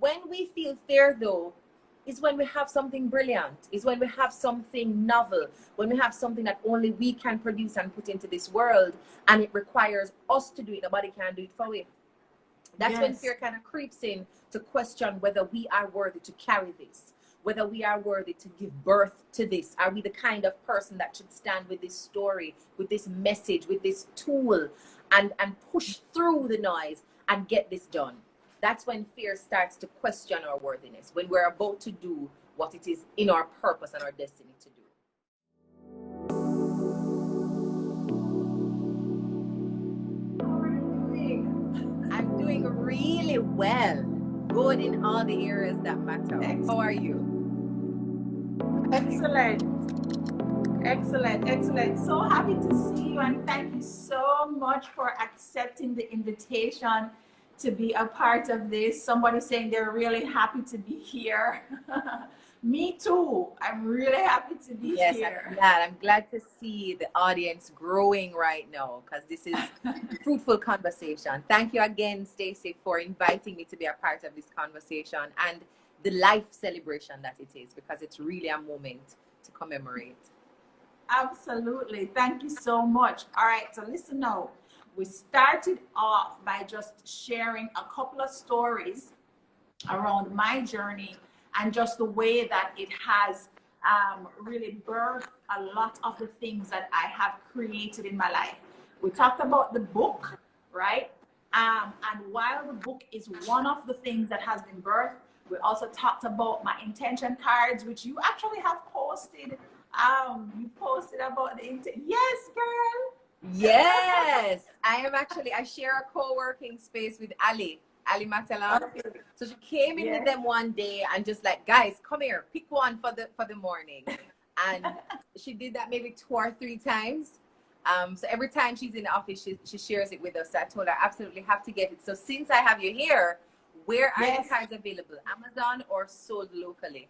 when we feel fear, though, is when we have something brilliant, is when we have something novel, when we have something that only we can produce and put into this world, and it requires us to do it. Nobody can do it for we. That's when fear kind of creeps in to question whether we are worthy to carry this, whether we are worthy to give birth to this. Are we the kind of person that should stand with this story, with this message, with this tool, and push through the noise and get this done? That's when fear starts to question our worthiness, when we're about to do what it is in our purpose and our destiny to do. How are you doing? I'm doing really well. Good in all the areas that matter. Excellent. How are you? Excellent. Excellent. Excellent. So happy to see you, and thank you so much for accepting the invitation to be a part of this. Somebody saying they're really happy to be here. Me too. I'm really happy to be here. I'm glad to see the audience growing right now, because this is fruitful conversation. Thank you again, Stacey, for inviting me to be a part of this conversation and the life celebration that it is, because it's really a moment to commemorate. Absolutely. Thank you so much. All right, so listen now. We started off by just sharing a couple of stories around my journey and just the way that it has really birthed a lot of the things that I have created in my life. We talked about the book, right? And while the book is one of the things that has been birthed, we also talked about my intention cards, which you actually have posted. You posted about the yes, girl. Yes, I share a co-working space with Ali Matela. Okay. So she came in with them one day and just like, guys, come here, pick one for the morning. And she did that maybe 2 or 3 times. So every time she's in the office, she shares it with us. So I told her I absolutely have to get it. So since I have you here, where are the cards available? Amazon or sold locally?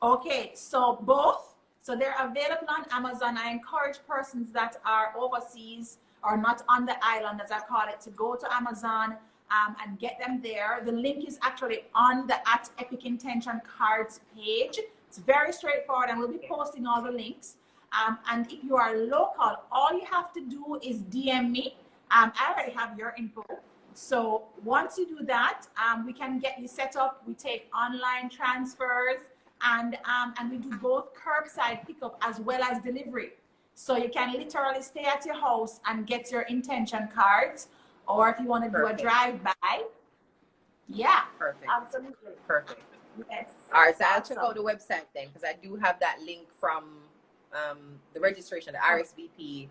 Okay, so both. So they're available on Amazon. I encourage persons that are overseas or not on the island, as I call it, to go to Amazon and get them there. The link is actually on the @Epic Intention Cards page. It's very straightforward, and we'll be posting all the links. And if you are local, all you have to do is DM me. I already have your info. So once you do that, we can get you set up. We take online transfers. And we do both curbside pickup as well as delivery. So you can literally stay at your house and get your intention cards, or if you want to do a drive-by. Yeah. Perfect. Absolutely. Perfect. Yes. All right, so I'll check out the website then, because I do have that link from the registration, the RSVP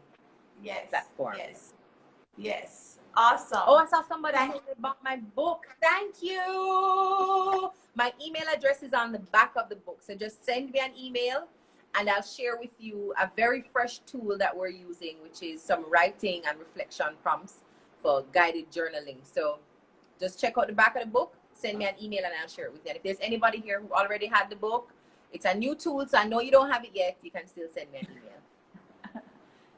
platform. Yes. Yes. Awesome. Oh, I saw somebody say they bought my book. Thank you. My email address is on the back of the book. So just send me an email and I'll share with you a very fresh tool that we're using, which is some writing and reflection prompts for guided journaling. So just check out the back of the book, send me an email and I'll share it with you. And if there's anybody here who already had the book, it's a new tool, so I know you don't have it yet. You can still send me an email.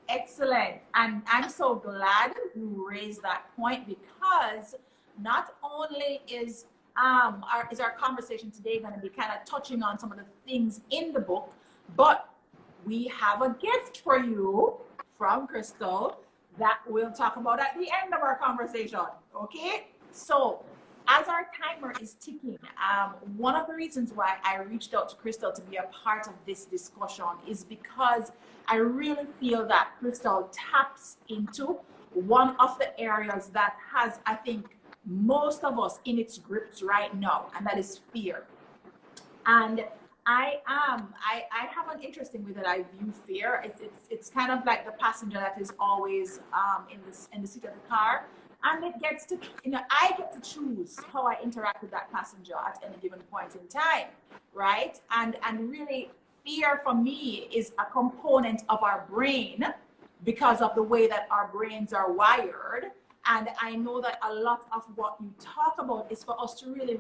Excellent. And I'm so glad you raised that point, because not only is our conversation today going to be kind of touching on some of the things in the book, but we have a gift for you from Krystal that we'll talk about at the end of our conversation. Okay? So as our timer is ticking, one of the reasons why I reached out to Krystal to be a part of this discussion is because I really feel that Krystal taps into one of the areas that has, I think, most of us in its grips right now, and that is fear. And I have an interesting way that I view fear. It's kind of like the passenger that is always in the seat of the car. And it gets to, I get to choose how I interact with that passenger at any given point in time, right? And really, fear for me is a component of our brain because of the way that our brains are wired. And I know that a lot of what you talk about is for us to really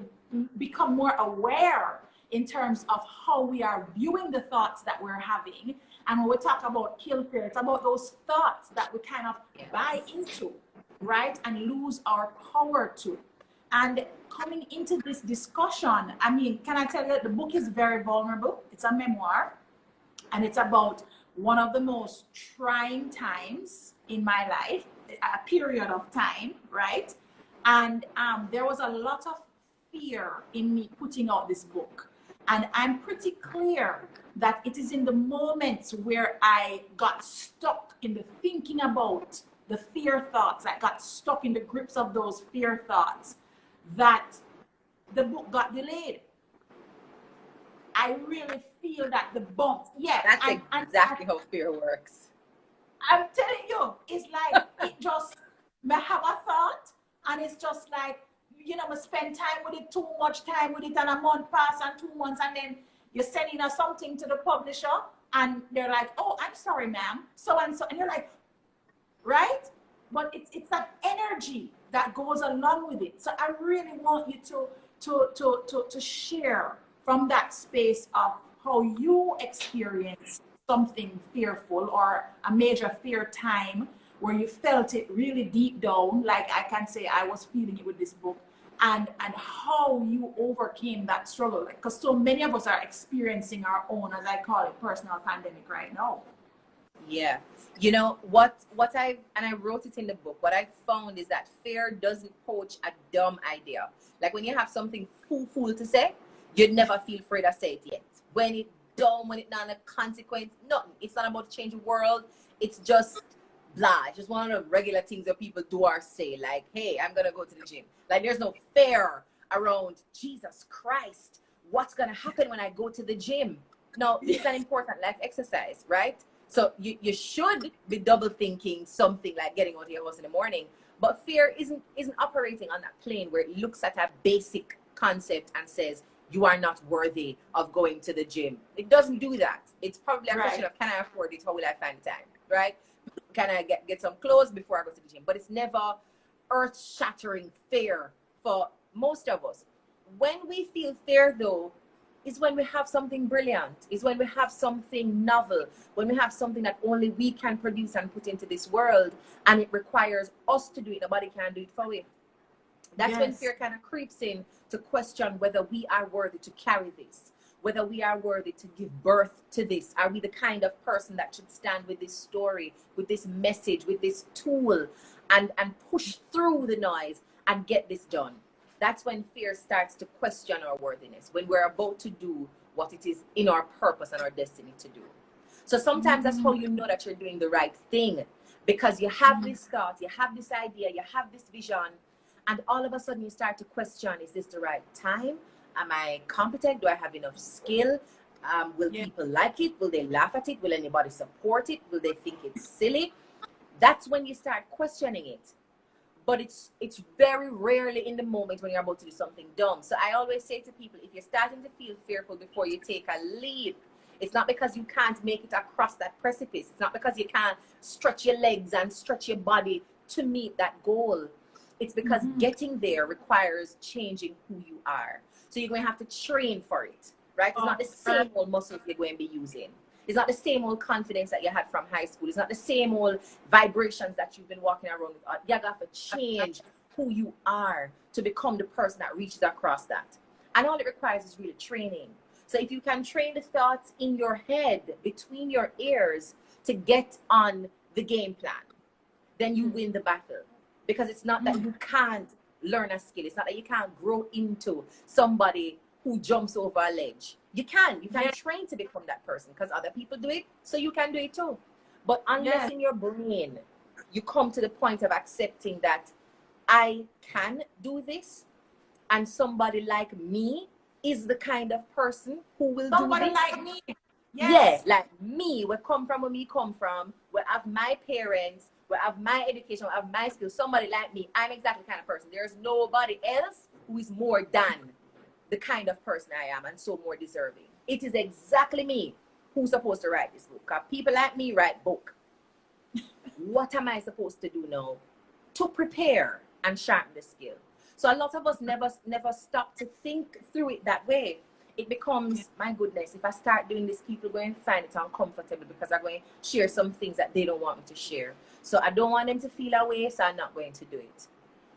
become more aware in terms of how we are viewing the thoughts that we're having. And when we talk about kill fear, it's about those thoughts that we kind of buy into, right? And lose our power to. And coming into this discussion, I mean, can I tell you that the book is very vulnerable? It's a memoir, and it's about one of the most trying times in my life, a period of time, right? And there was a lot of fear in me putting out this book. And I'm pretty clear that it is in the moments where I got stuck in the thinking about the fear thoughts, I got stuck in the grips of those fear thoughts, that the book got delayed. I really feel that the bumps, yeah. That's exactly how fear works. I'm telling you, it's like it just, may have a thought, and it's just like, you know, we spend time with it, too much time with it, and a month pass and 2 months, and then you're sending us something to the publisher, and they're like, oh, I'm sorry, ma'am, so and so, and you're like, right? But it's that energy that goes along with it. So I really want you to share from that space of how you experience something fearful or a major fear time where you felt it really deep down, like I can say I was feeling it with this book, and how you overcame that struggle, because so many of us are experiencing our own, as I call it, personal pandemic right now. Yeah. You know what I wrote it in the book, what I found is that fear doesn't poach a dumb idea. Like when you have something fool to say, you'd never feel afraid to say it yet. When it dumb, when it not a consequence, nothing. It's not about to change the world. It's just blah. It's just one of the regular things that people do or say, like, hey, I'm gonna go to the gym. Like there's no fear around Jesus Christ. What's gonna happen when I go to the gym? No, it's an important life exercise, right? So you should be double thinking something like getting out of your house in the morning. But fear isn't operating on that plane where it looks at a basic concept and says, you are not worthy of going to the gym. It doesn't do that. It's probably a question of, can I afford it? How will I find time? Right? Can I get some clothes before I go to the gym? But it's never earth-shattering fear for most of us. When we feel fear, though, is when we have something brilliant, is when we have something novel, when we have something that only we can produce and put into this world, and it requires us to do it. Nobody can do it for you. That's when fear kind of creeps in to question whether we are worthy to carry this, whether we are worthy to give birth to this. Are we the kind of person that should stand with this story, with this message, with this tool, and push through the noise and get this done? That's when fear starts to question our worthiness, when we're about to do what it is in our purpose and our destiny to do. So sometimes that's how you know that you're doing the right thing, because you have this thought, you have this idea, you have this vision, and all of a sudden you start to question, is this the right time? Am I competent? Do I have enough skill? Will people like it? Will they laugh at it? Will anybody support it? Will they think it's silly? That's when you start questioning it. But it's very rarely in the moment when you're about to do something dumb. So I always say to people, if you're starting to feel fearful before you take a leap, it's not because you can't make it across that precipice. It's not because you can't stretch your legs and stretch your body to meet that goal. It's because getting there requires changing who you are. So you're going to have to train for it, right? It's not the same old muscles you're going to be using. It's not the same old confidence that you had from high school. It's not the same old vibrations that you've been walking around with. You have to change who you are to become the person that reaches across that. And all it requires is really training. So if you can train the thoughts in your head, between your ears, to get on the game plan, then you win the battle. Because it's not that you can't learn a skill. It's not that you can't grow into somebody who jumps over a ledge. You can train to become that person, because other people do it, so you can do it too. But unless in your brain you come to the point of accepting that I can do this, and somebody like me is the kind of person who will do this. Somebody like me. Yes. Yeah, like me. We come from where we come from. We have my parents. We have my education. We have my skills. Somebody like me. I'm exactly the kind of person. There's nobody else who is more than the kind of person I am, and so more deserving. It is exactly me who's supposed to write this book. Because people like me write book. What am I supposed to do now to prepare and sharpen the skill? So a lot of us never stop to think through it that way. It becomes, my goodness, if I start doing this, people are going to find it uncomfortable because I'm going to share some things that they don't want me to share. So I don't want them to feel away, so I'm not going to do it.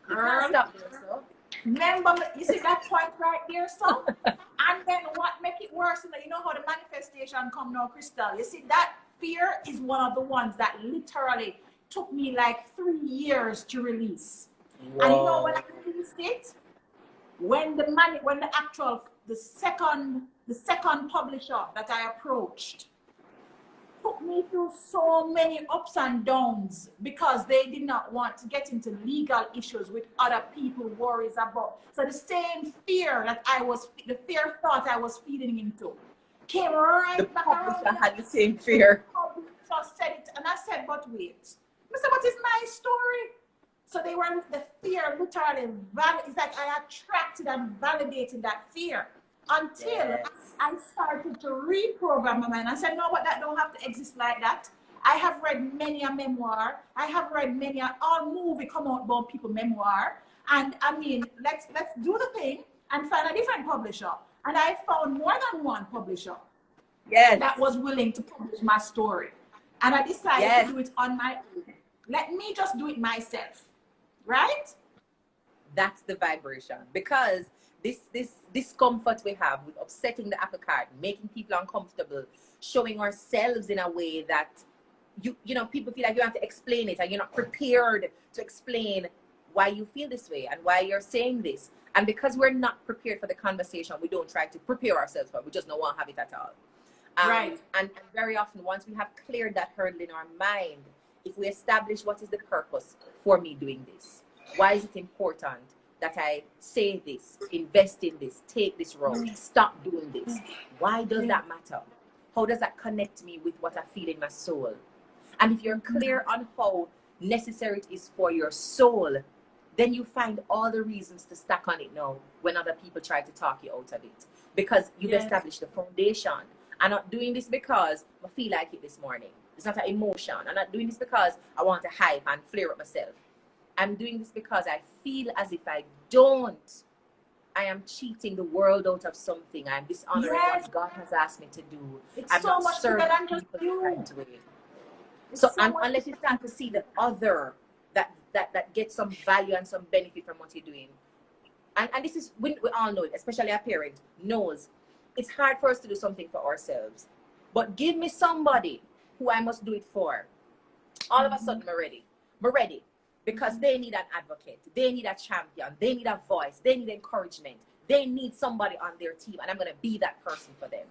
You can't stop doing so. Remember, you see that point right there, so? And then what make it worse, you know how the manifestation come now, Krystal? You see, that fear is one of the ones that literally took me like 3 years to release. Whoa. And you know when I released it? When the second publisher that I approached took me through so many ups and downs because they did not want to get into legal issues with other people worries about. So the same fear that the fear thought I was feeding into came right back around. I had the same fear. The publisher said it, and I said, but wait. I said, what is my story? So they were, the fear literally, it's like I attracted and validated that fear until I started to reprogram my mind. I said, no, but that don't have to exist like that. I have read many a memoir. I have read many all movie come out about people memoir. And I mean, let's do the thing and find a different publisher. And I found more than one publisher that was willing to publish my story. And I decided to do it on my own. Let me just do it myself. Right? That's the vibration, because this discomfort we have with upsetting the apple cart, making people uncomfortable, showing ourselves in a way that you know people feel like you have to explain it and you're not prepared to explain why you feel this way and why you're saying this. And because we're not prepared for the conversation, we don't try to prepare ourselves for it. We just don't want to have it at all. Right. And very often, once we have cleared that hurdle in our mind, if we establish what is the purpose for me doing this, why is it important that I say this, invest in this, take this road, stop doing this? Why does that matter? How does that connect me with what I feel in my soul? And if you're clear on how necessary it is for your soul, then you find all the reasons to stack on it now when other people try to talk you out of it. Because you've established the foundation. I'm not doing this because I feel like it this morning. It's not an emotion. I'm not doing this because I want to hype and flare up myself. I'm doing this because I feel as if I don't, I am cheating the world out of something. I'm dishonoring what God has asked me to do. It's I'm so not much serving bigger than just people you. the right way. So unless you start to see the other that gets some value and some benefit from what you're doing. And this is, we all know it, especially a parent knows it's hard for us to do something for ourselves. But give me somebody who I must do it for. All of a sudden, we're ready. We're ready. Because they need an advocate. They need a champion. They need a voice. They need encouragement. They need somebody on their team. And I'm going to be that person for them.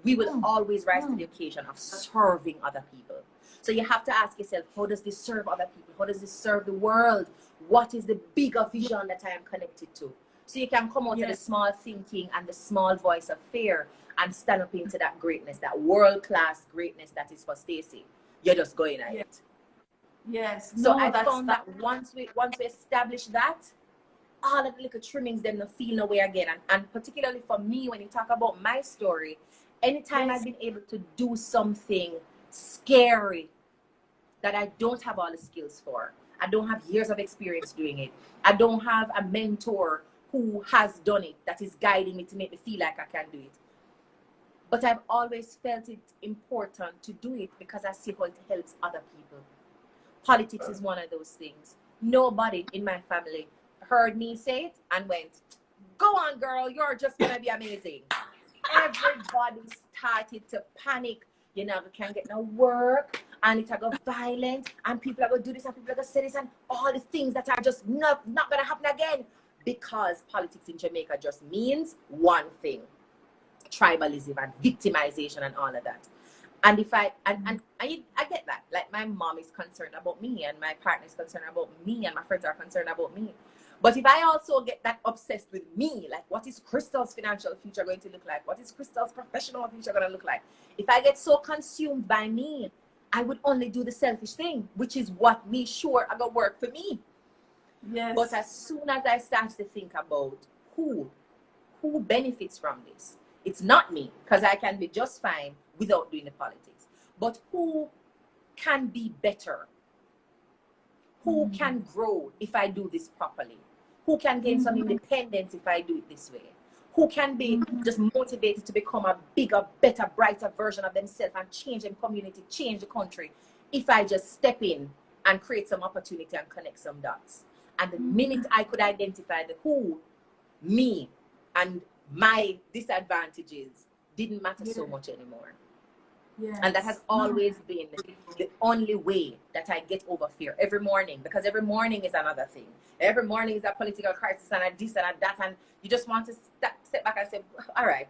We will always rise to the occasion of serving other people. So you have to ask yourself, how does this serve other people? How does this serve the world? What is the bigger vision that I am connected to? So you can come out of the small thinking and the small voice of fear and stand up into that greatness, that world-class greatness that is for Stacey. You're just going at it. Yes. So I found that once we establish that, all of the little trimmings then no feel no way again. And particularly for me, when you talk about my story, anytime I've been able to do something scary that I don't have all the skills for, I don't have years of experience doing it, I don't have a mentor who has done it that is guiding me to make me feel like I can do it. But I've always felt it important to do it because I see how it helps other people. Politics is one of those things. Nobody in my family heard me say it and went, go on, girl, you're just going to be amazing. Everybody started to panic. You know, we can't get no work, and it's go violent, and people are going to do this, and people are going to say this, and all the things that are just not going to happen again. Because politics in Jamaica just means one thing: tribalism and victimization and all of that. And if I get that, like my mom is concerned about me, and my partner is concerned about me, and my friends are concerned about me. But if I also get that obsessed with me, like what is Krystal's financial future going to look like? What is Krystal's professional future going to look like? If I get so consumed by me, I would only do the selfish thing, which is what me sure are going to work for me. Yes. But as soon as I start to think about who benefits from this, it's not me, because I can be just fine without doing the politics. But who can be better? Who can grow if I do this properly? Who can gain some independence if I do it this way? Who can be just motivated to become a bigger, better, brighter version of themselves and change their community, change the country, if I just step in and create some opportunity and connect some dots? And the minute I could identify the who, me and my disadvantages didn't matter so much anymore. Yes. And that has always been the only way that I get over fear every morning, because every morning is another thing. Every morning is a political crisis and a this and a that, and you just want to step back and say, all right,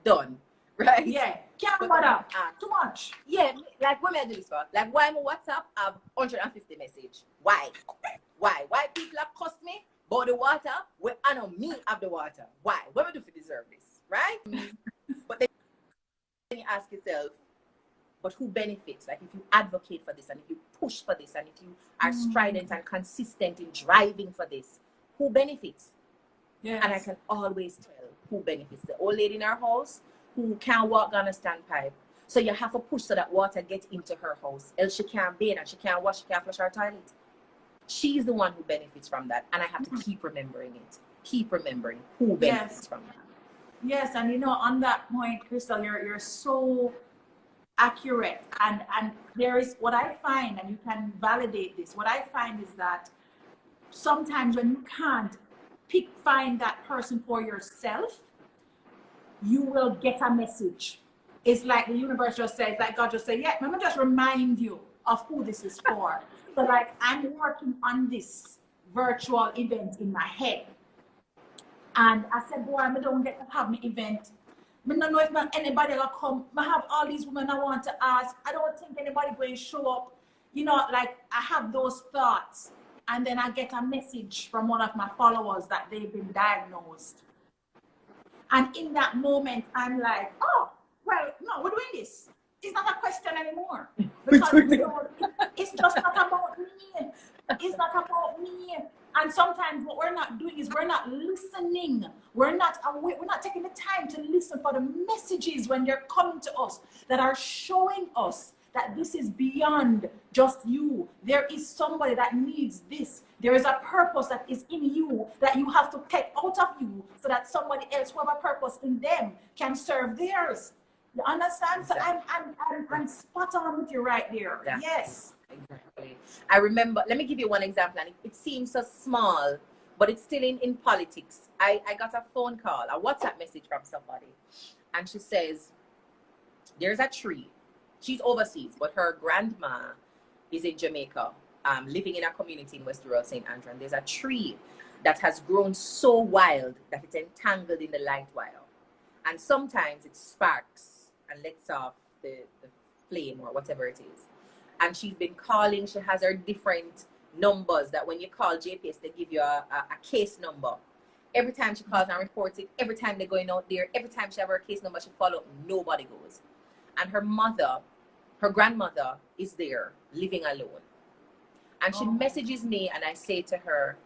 done. Right? Yeah. Can't bother. Too much. Yeah, like when I do this for, like why my WhatsApp have 150 message? Why? Why? Why people have cost me? But the water, well, I know me have the water. Why? What do I do for deserve this? Right? But then you ask yourself, but who benefits? Like if you advocate for this and if you push for this and if you are strident and consistent in driving for this, who benefits? Yes. And I can always tell who benefits. The old lady in our house who can't walk down a standpipe. So you have to push so that water gets into her house. Else she can't bathe and she can't wash, she can't flush her toilet. She's the one who benefits from that. And I have to keep remembering it. Keep remembering who benefits from that. Yes, and you know, on that point, Krystal, you're so accurate. And there is what I find, and you can validate this. What I find is that sometimes when you can't find that person for yourself, you will get a message. It's like the universe just says, like God just said, yeah, let me just remind you of who this is for. So like I'm working on this virtual event in my head. And I said, boy, I don't get to have my event. I don't know if anybody will come. I have all these women I want to ask. I don't think anybody going to show up. You know, like I have those thoughts. And then I get a message from one of my followers that they've been diagnosed. And in that moment, I'm like, oh, well, no, we're doing this. It's not a question anymore. Because you know, it's just not about me. It's not about me. And sometimes what we're not doing is we're not listening. We're not aware. We're not taking the time to listen for the messages when they're coming to us that are showing us that this is beyond just you. There is somebody that needs this. There is a purpose that is in you that you have to take out of you so that somebody else who have a purpose in them can serve theirs. You understand? Exactly. So I'm spot on with you right there. Yeah. Yes. Exactly. I remember, let me give you one example, and it seems so small, but it's still in politics. I got a phone call, a WhatsApp message from somebody, and she says, there's a tree. She's overseas, but her grandma is in Jamaica, living in a community in West Rural St. Andrew. And there's a tree that has grown so wild that it's entangled in the light wire. And sometimes it sparks and lets off the flame or whatever it is. And she's been calling. She has her different numbers that when you call JPS, they give you a case number. Every time she calls and reports it, every time they're going out there, every time she has her case number, she follow up, nobody goes. And her mother, her grandmother is there living alone. And she messages me and I say to her,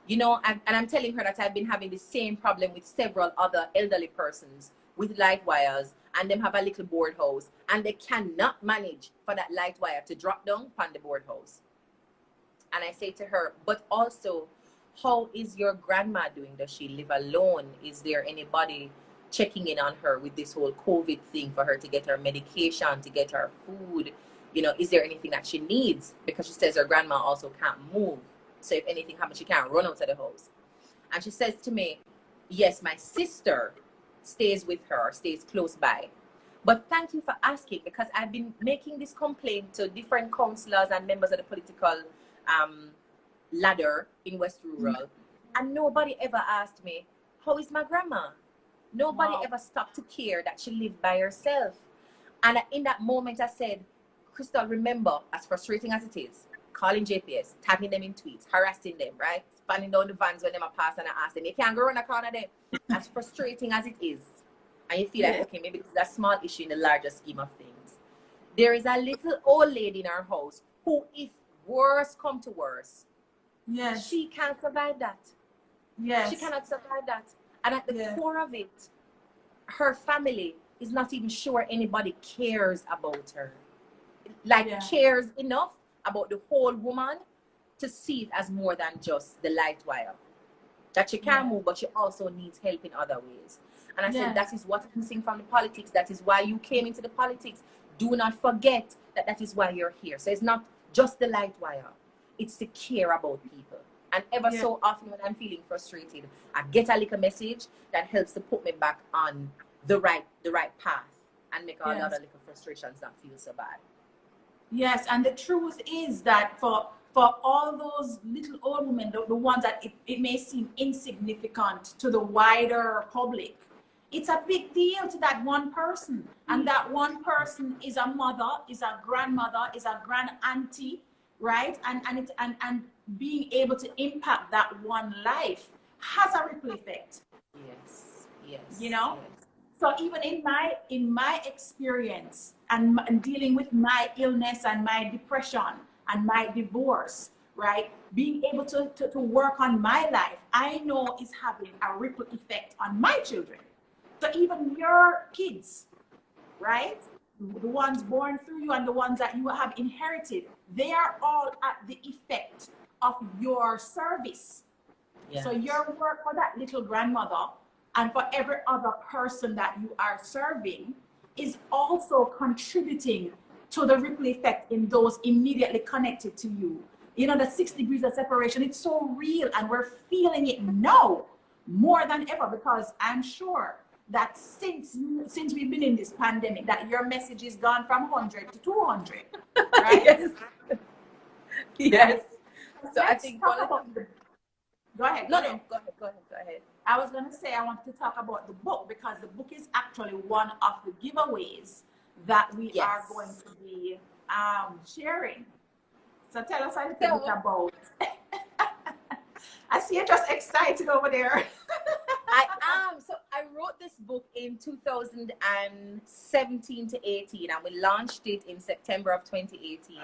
you know, and I'm telling her that I've been having the same problem with several other elderly persons with light wires, and them have a little board house, and they cannot manage for that light wire to drop down upon the board house. And I say to her, but also, how is your grandma doing? Does she live alone? Is there anybody checking in on her with this whole COVID thing for her to get her medication, to get her food? You know, is there anything that she needs? Because she says her grandma also can't move. So if anything happens, she can't run out of the house. And she says to me, yes, my sister stays with her, stays close by. But thank you for asking, because I've been making this complaint to different councillors and members of the political ladder in West Rural. And nobody ever asked me, how is my grandma? Nobody ever stopped to care that she lived by herself. And in that moment I said, Krystal, remember, as frustrating as it is, calling JPS, tagging them in tweets, harassing them, right? Spanning down the vans when they pass and I ask them, you can't go around the corner there. As frustrating as it is, and you feel like, okay, maybe it's a small issue in the larger scheme of things. There is a little old lady in our house who, if worse come to worse, yes, she can't survive that. Yes. She cannot survive that. And at the core of it, her family is not even sure anybody cares about her. Like, cares enough about the whole woman to see it as more than just the light wire. That she can move, but she also needs help in other ways. And I said, that is what's missing from the politics. That is why you came into the politics. Do not forget that that is why you're here. So it's not just the light wire. It's to care about people. And ever so often when I'm feeling frustrated, I get a little message that helps to put me back on the right path and make all the other little frustrations not feel so bad. Yes, and the truth is that for all those little old women, the ones that it may seem insignificant to the wider public, it's a big deal to that one person. And that one person is a mother, is a grandmother, is a grand auntie, right? And being able to impact that one life has a ripple effect. Yes, yes. You know? Yes. So even in my experience and dealing with my illness and my depression and my divorce, right? Being able to work on my life, I know is having a ripple effect on my children. So even your kids, right? The ones born through you and the ones that you have inherited, they are all at the effect of your service. Yes. So your work for that little grandmother and for every other person that you are serving is also contributing to the ripple effect in those immediately connected to you. You know, the 6 degrees of separation, it's so real and we're feeling it now more than ever, because I'm sure that since we've been in this pandemic, that your message has gone from 100 to 200, right? Yes. Yes. So let's I think talk about go ahead. Go ahead. I was going to say, I wanted to talk about the book, because the book is actually one of the giveaways that we are going to be sharing. So tell us a little bit about. I see you're just excited over there. I am. So I wrote this book in 2017 to 18, and we launched it in September of 2018.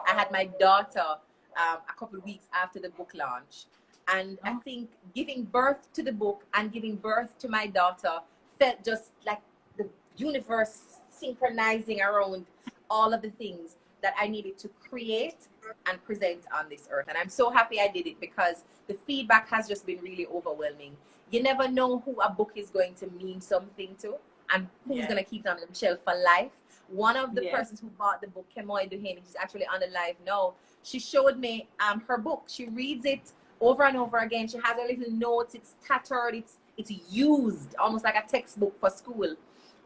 I had my daughter a couple of weeks after the book launch. And I think giving birth to the book and giving birth to my daughter felt just like the universe synchronizing around all of the things that I needed to create and present on this earth. And I'm so happy I did it, because the feedback has just been really overwhelming. You never know who a book is going to mean something to and who's going to keep it on the shelf for life. One of the persons who bought the book, Kemoy Duhaney, she's actually on the live now. She showed me her book. She reads it over and over again. She has her little notes. It's tattered. It's used almost like a textbook for school.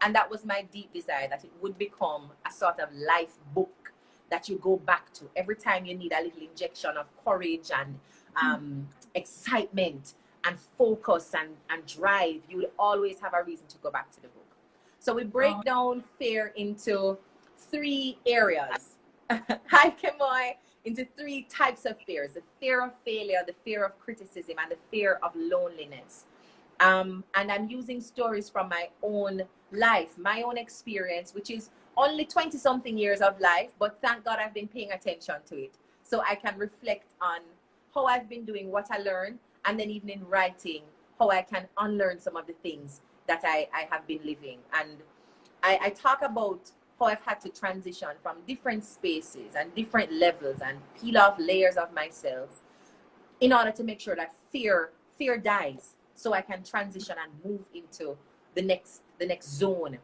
And that was my deep desire, that it would become a sort of life book that you go back to every time you need a little injection of courage and excitement and focus and drive. You will always have a reason to go back to the book. So we break down fear into 3 areas. Hi, Kemoy. Into 3 types of fears: the fear of failure, the fear of criticism, and the fear of loneliness. And I'm using stories from my own life, my own experience, which is only 20-something years of life, but thank God I've been paying attention to it. So I can reflect on how I've been doing, what I learned, and then even in writing, how I can unlearn some of the things that I have been living. And I talk about how I've had to transition from different spaces and different levels and peel off layers of myself in order to make sure that fear dies, so I can transition and move into the next zone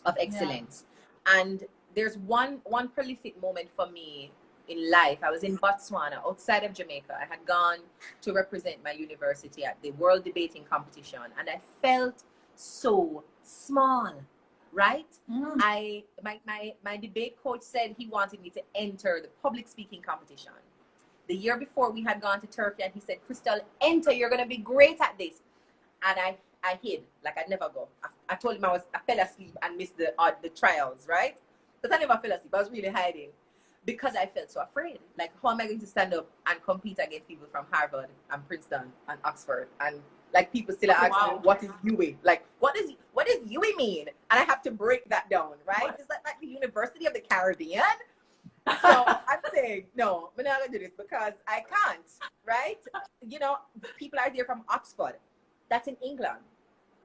of excellence. And there's one prolific moment for me in life. I was in Botswana, outside of Jamaica. I had gone to represent my university at the World Debating Competition, and I felt so small. Right? My debate coach said he wanted me to enter the public speaking competition. The year before, we had gone to Turkey, and he said, Krystal, enter, you're going to be great at this. And I hid, like I'd never go. I told him I fell asleep and missed the trials, right? Because I never fell asleep. I was really hiding because I felt so afraid. Like, how am I going to stand up and compete against people from Harvard and Princeton and Oxford? And like, people still ask me, what is UWE? Like, what does UWE mean? And I have to break that down, right? Is that like the University of the Caribbean? So I'm saying, no, I'm not going to do this because I can't, right? You know, people are there from Oxford. That's in England.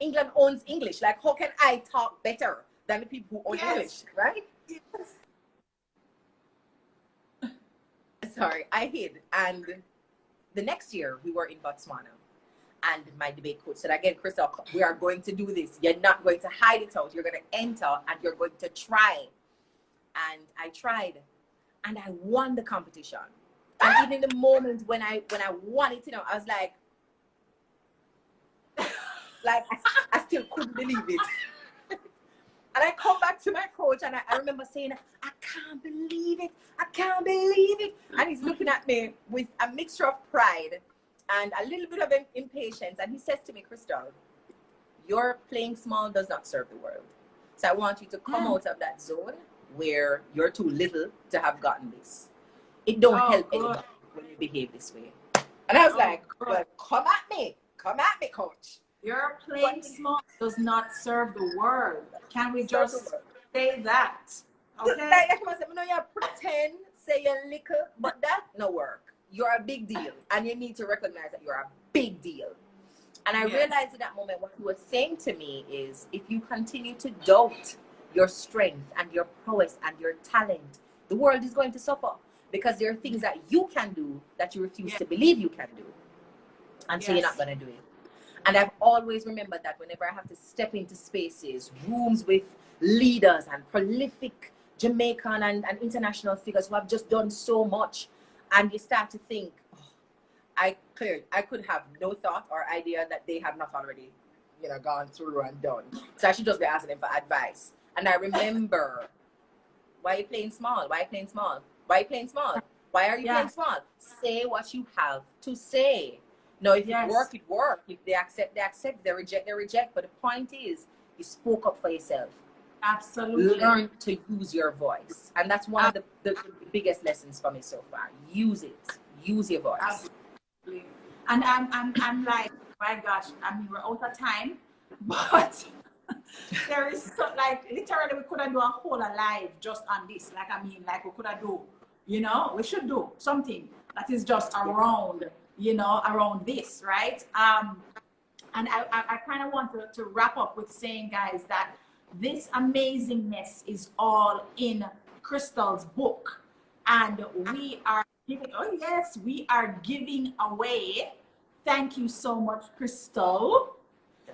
England owns English. Like, how can I talk better than the people who own English, right? Yes. Sorry, I hid. And the next year, we were in Botswana. And my debate coach said, again, Krystal, we are going to do this. You're not going to hide it out. You're going to enter and you're going to try. And I tried. And I won the competition. And even in the moment when I wanted to know, I was like I still couldn't believe it. And I come back to my coach and I remember saying, I can't believe it. I can't believe it. And he's looking at me with a mixture of pride and a little bit of impatience. And he says to me, Krystal, your playing small does not serve the world. So I want you to come out of that zone where you're too little to have gotten this. It don't help anybody when you behave this way. And I was like, well, come at me, coach. Your playing small does not serve the world. Can we just say that? Okay. Like I said, you pretend, say you're little, but that no work. You're a big deal, and you need to recognize that you're a big deal. And I realized at that moment what he was saying to me is, if you continue to doubt your strength and your prowess and your talent, the world is going to suffer because there are things that you can do that you refuse to believe you can do, and so you're not going to do it. And I've always remembered that whenever I have to step into spaces, rooms with leaders and prolific Jamaican and international figures who have just done so much, and you start to think, I could have no thought or idea that they have not already, gone through and done. So I should just be asking them for advice. And I remember, why are you playing small? Why are you playing small? Why are you playing small? Why are you playing small? Say what you have to say. No, if it work, it work. If they accept, they accept. If they reject, they reject. But the point is, you spoke up for yourself. Absolutely. Learn to use your voice. And that's one of the biggest lessons for me so far. Use it. Use your voice. Absolutely. And I'm like, my gosh, I mean, we're out of time, but there is so, like, literally we could have done a whole live just on this. Like, I mean, like we could have do, we should do something that is just around, around this, right? And I kind of want to wrap up with saying, guys, that this amazingness is all in Krystal's book. And we are giving away. Thank you so much, Krystal.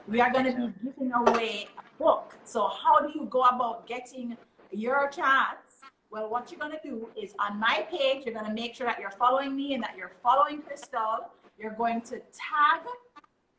We are going to be giving away a book. So how do you go about getting your chance? Well, what you're going to do is on my page, you're going to make sure that you're following me and that you're following Krystal. You're going to tag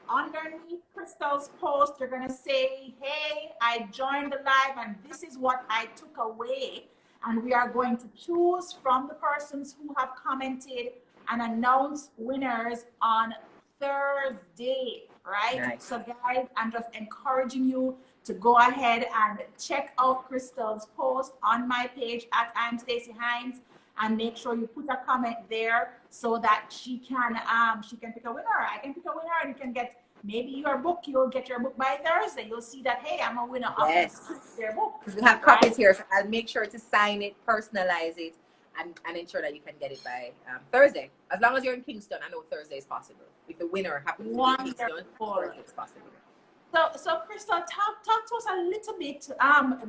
underneath Krystal's post. You're going to say, hey, I joined the live and this is what I took away. And we are going to choose from the persons who have commented and announce winners on Thursday, right? Nice. So guys, I'm just encouraging you to go ahead and check out Krystal's post on my page at I'm Stacey Hines, and make sure you put a comment there so that she can pick a winner. I can pick a winner, and you can get maybe your book. You'll get your book by Thursday. You'll see that, hey, I'm a winner of their book. Because we have copies here, so I'll make sure to sign it, personalize it, and ensure that you can get it by Thursday. As long as you're in Kingston, I know Thursday is possible. If the winner happens to be in Kingston, Thursday is possible. So Krystal, talk to us a little bit,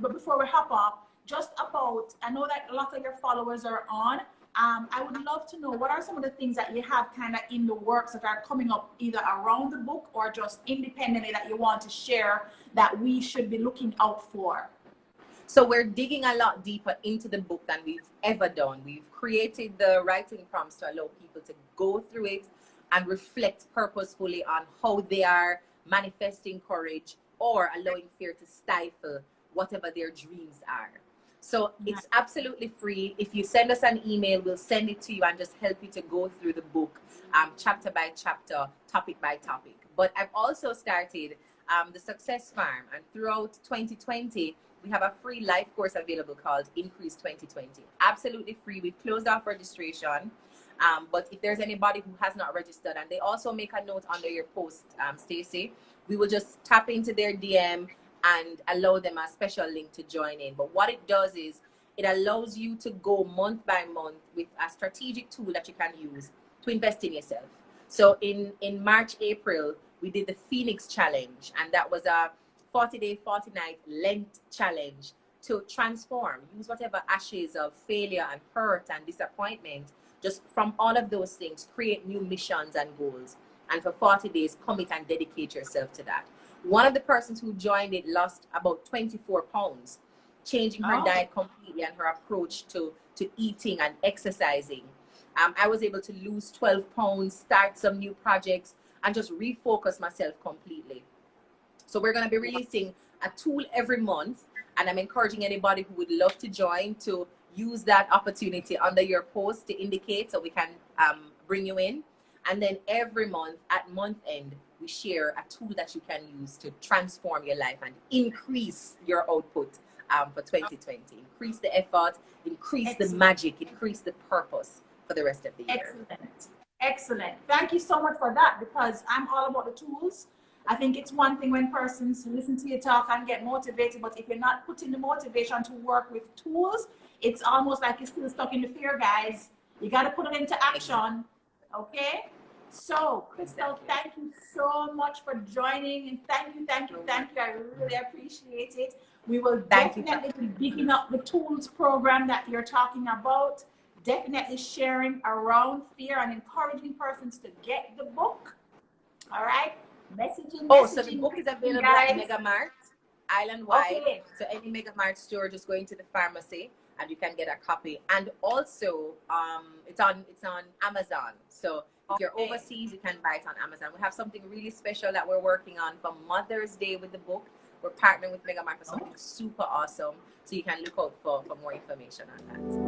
but before we hop off, just about, I know that a lot of your followers are on. I would love to know, what are some of the things that you have kind of in the works that are coming up either around the book or just independently that you want to share that we should be looking out for? So we're digging a lot deeper into the book than we've ever done. We've created the writing prompts to allow people to go through it and reflect purposefully on how they are manifesting courage or allowing fear to stifle whatever their dreams are. So it's absolutely free. If you send us an email, we'll send it to you and just help you to go through the book chapter by chapter, topic by topic. But I've also started the Success Farm, and throughout 2020, we have a free live course available called Increase 2020. Absolutely free. We've closed off registration. But if there's anybody who has not registered, and they also make a note under your post, Stacey, we will just tap into their DM and allow them a special link to join in. But what it does is it allows you to go month by month with a strategic tool that you can use to invest in yourself. So in March, April, we did the Phoenix Challenge, and that was a 40-day, 40-night Lent challenge to transform, use whatever ashes of failure and hurt and disappointment, just from all of those things, create new missions and goals. And for 40 days, commit and dedicate yourself to that. One of the persons who joined it lost about 24 pounds, changing her diet completely and her approach to eating and exercising. I was able to lose 12 pounds, start some new projects, and just refocus myself completely. So we're going to be releasing a tool every month, and I'm encouraging anybody who would love to join to use that opportunity under your post to indicate so we can bring you in. And then every month at month end, we share a tool that you can use to transform your life and increase your output for 2020. Increase the effort, increase the magic, increase the purpose for the rest of the year. Excellent. Excellent. Thank you so much for that, because I'm all about the tools. I think it's one thing when persons listen to you talk and get motivated, but if you're not putting the motivation to work with tools, it's almost like you're still stuck in the fear, guys. You got to put it into action. Okay? So, Krystal, thank you so much for joining, and thank you. I really appreciate it. We will definitely be picking up the tools program that you're talking about. Definitely sharing around fear and encouraging persons to get the book. All right? Messaging. So the book is available at Mega Mart, island-wide. Okay. So any Mega Mart store, just go into the pharmacy and you can get a copy. And also, it's on Amazon. So if you're overseas, you can buy it on Amazon. We have something really special that we're working on for Mother's Day with the book. We're partnering with Mega Mart for something super awesome. So you can look out for more information on that.